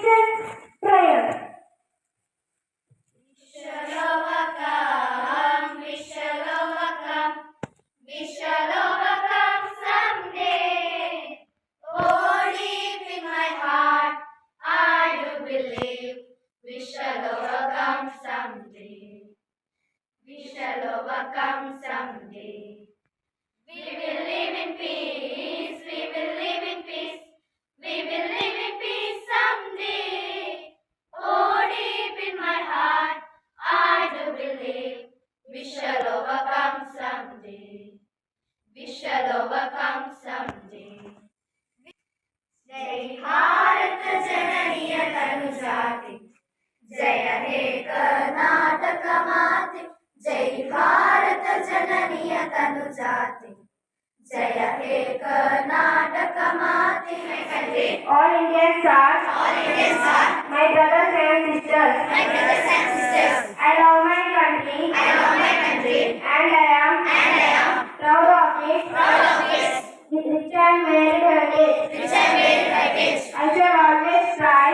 Christian prayer. We shall overcome someday. Oh, deep in my heart, I do believe we shall overcome someday. We shall overcome someday. We will live in peace. We will live in peace. We will live in peace someday. Oh, deep in my heart, I do believe we shall overcome someday. We shall overcome someday. जय भारत जननीय तनुजाति, जय हे कर्नाटक माते. जय भारत जननीय तनुजाति, जय हे कर्नाटक माते. All Indians are my brothers and sisters. I love my country. And I am proud of it. Rich and varied heritage. I shall always try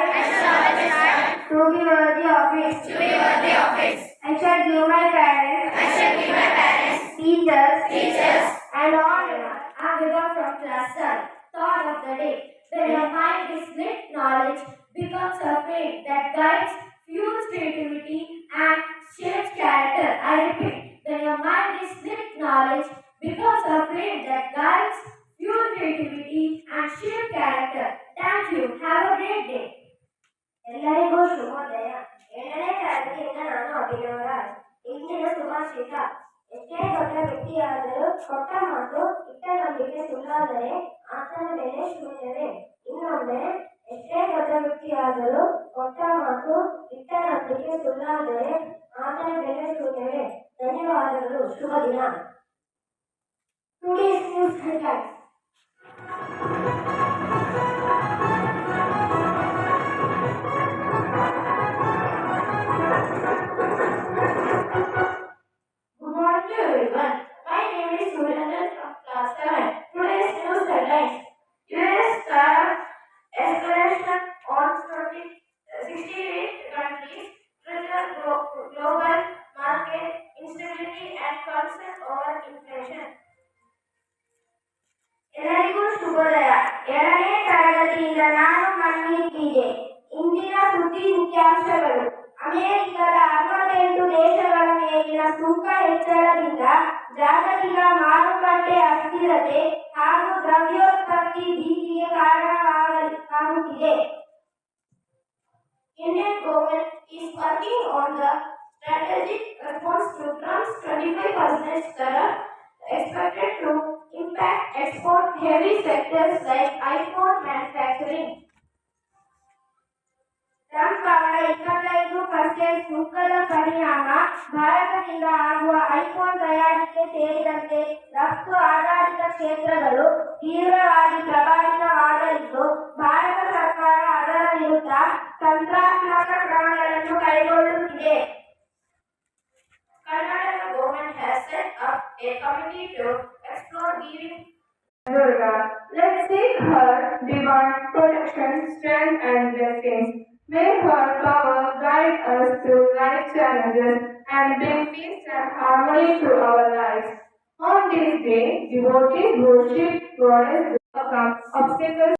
to be worthy of it. I shall give my parents, teachers, and all. I begun from class 7. Thought of the day. When your mind is lit, knowledge becomes a flame that guides, fuels creativity, and shapes character. I repeat, when your mind is lit, knowledge becomes a flame that guides, fuels creativity, and shapes character. Thank you. Have a great day. ಎಲ್ಲರಿಗೂ ಶುಭೋದಯ. 7ನೇ ತರಗತಿಯಿಂದ ನಾನು ಅಭಿನವರಾಜ್. ಇಂದಿನ ಸುಭಾಷಿತ: ಎಷ್ಟೇ ದೊಡ್ಡ ವ್ಯಕ್ತಿಯಾದರೂ ಕೊಟ್ಟ ಮಾತು ಇಟ್ಟ ನಂಬಿಕೆ ಸುಳ್ಳಾದರೆ ಆತನ ಬೆಲೆ ಶೂನ್ಯವೇ. ಇನ್ನೊಮ್ಮೆ, ಎಷ್ಟೇ ದೊಡ್ಡ ವ್ಯಕ್ತಿಯಾದರೂ ಕೊಟ್ಟ ಮಾತು ಇಟ್ಟ ನಂಬಿಕೆ ಸುಳ್ಳಾದರೆ ಆತನ ಬೆಲೆ ಶೂನ್ಯವೇ. ಧನ್ಯವಾದಗಳು. ಶುಭ ದಿನ. Today's news headlines. Good morning to everyone. My name is Suryanjan from class 7. Today's news headlines: US tariff escalation on 68 countries, trigger global market instability and concern over inflation. ಎಲ್ಲರಿಗೂ ಶುಭೋದಯ. 7ನೇ ತರಗತಿಯಿಂದ ನಾನು ಮನ್ವಿತಿದೆ. ಇಂದಿನ ಸುದ್ದಿ ಮುಖ್ಯಾಂಶಗಳು: ಅಮೆರಿಕದ 68 ದೇಶಗಳ ಮೇಲಿನ ಸುಂಕ ಹೆಚ್ಚಳದಿಂದ ಜಾಗತಿಕ ಮಾರುಕಟ್ಟೆ ಅಸ್ಥಿರತೆ ಹಾಗೂ ದ್ರವ್ಯೋತ್ಪತ್ತಿ ಭೀತಿಗೆ ಕಾರಣವಾಗುತ್ತಿದೆ. Indian government is working on the strategic response to Trump's 25% tariff expected to impact export-heavy sectors like iPhone manufacturing. Trump ಅವರ 25% ಸುಂಕದ ಪರಿಣಾಮ ಭಾರತದಿಂದ ಆಗುವ ಐಫೋನ್ ತಯಾರಿಕೆ ಸೇರಿದಂತೆ ರಫ್ತು ಆಧಾರಿತ ಕ್ಷೇತ್ರಗಳು ತೀವ್ರವಾಗಿ ಪ್ರಭಾವಿತವಾಗಲಿದ್ದು, ಭಾರತ ಸರ್ಕಾರ ಅದರ ವಿರುದ್ಧ ತಂತ್ರಾತ್ಮಕ ಕ್ರಮಗಳನ್ನು ಕೈಗೊಳ್ಳುತ್ತಿದೆ. Karnataka government has set up a committee to explore giving Durga. Let's seek her divine protection, strength, and blessings. May her power guide us through life's challenges and bring peace and harmony to our lives. On this day, devotees worship Goddess Durga, obstacles